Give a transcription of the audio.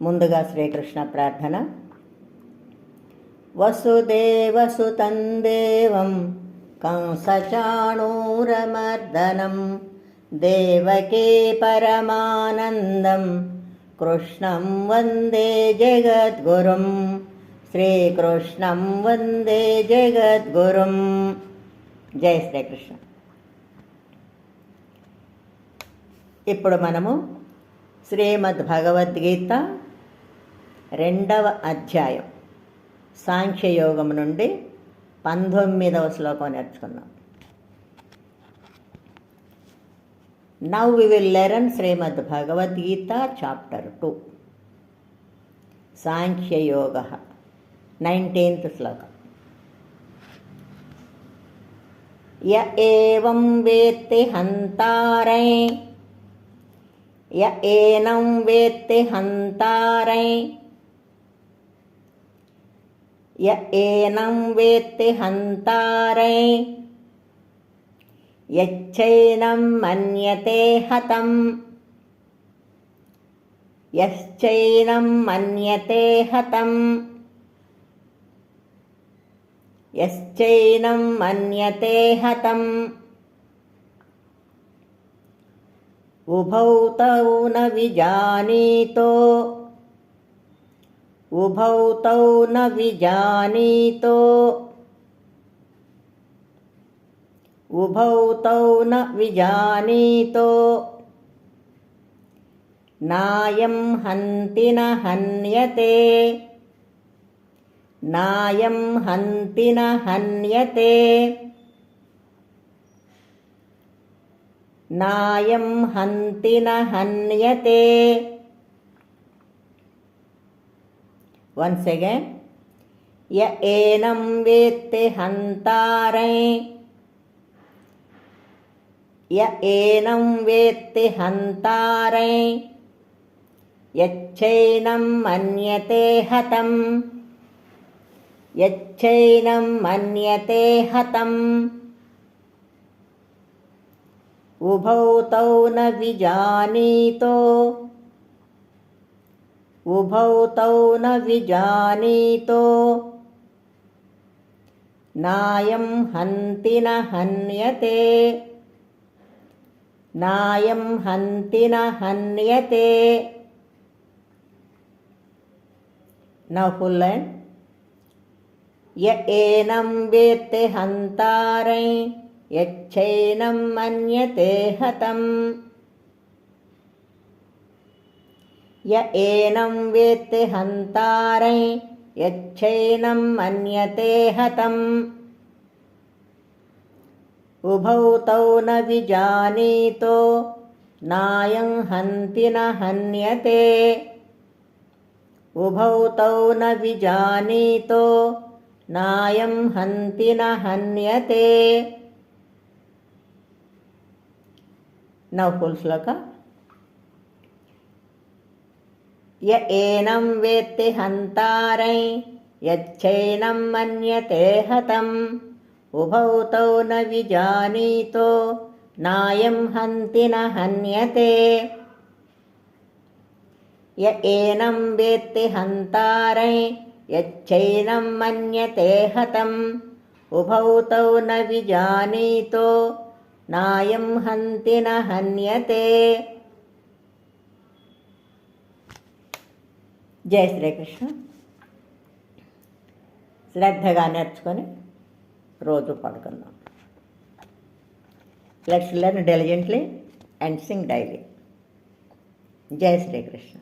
ముందుగా శ్రీకృష్ణ ప్రార్థన. వసుదేవసుతం దేవం కంసచాణూరమర్దనం దేవకీ పరమానందం కృష్ణం వందే జగద్గురుం. శ్రీకృష్ణం వందే జగద్గురుం. జై శ్రీకృష్ణ. ఇప్పుడు మనము శ్రీమద్భగవద్గీత 2వ అధ్యాయం సాంఖ్యయోగం నుండి 19వ శ్లోకం నేర్చుకున్నాం. Now we will learn Srimad Bhagavad Gita chapter 2 Sankhya Yoga 19th श्लोक. य एवं वेत्ति हन्तारै य एनं वेत्ति हन्तारै य एनं वेत्ति हन्तारै यच्चैनं मन्यते हतं यश्चैनं मन्यते हतं यश्चैनं मन्यते हतम् उभौ तौ न विजानीतो उभौ तौ न विजानीतो उभौ तौ न विजानीतो नायं हन्ति न हन्यते नायं हन्ति न हन्यते नायं हन्ति न हन्यते. Once again. य एनं वेत्ति हन्तारै य एनं वेत्ति हन्तारै यच्चैनं मन्यते हतम् यच्चैनं मन्यते हतम् उभौ तौ न विजानीतो उभौ तौ न विजानीतो नायं हन्ति न हन्यते नायं हन्ति न हन्यते. Now full line. य एनं वेत्ति हन्तारै यच्चैनं मन्यते हतम् य एनं वेत्ति हन्तारै यच्चैनं मन्यते हतम् उभौ तौ न विजानीतो नायं हन्ति न हन्यते उभौ तौ न विजानीतो नायं हन्ति न हन्यते. Now full श्लोक. य एनं वेत्ति हन्तारै यच्चैनं मन्यते हतम् उभौ तौ न विजानीतो नायं हन्ति न हन्यते य एनं वेत्ति हन्तारै यच्चैनं मन्यते हतम् उभौ तौ न विजानीतो नायं हन्ति न हन्यते. జై శ్రీకృష్ణ. శ్రద్ధగా నేర్చుకొని రోజు పడుకుందాం. Let's learn diligently and Singh daily. జై శ్రీకృష్ణ.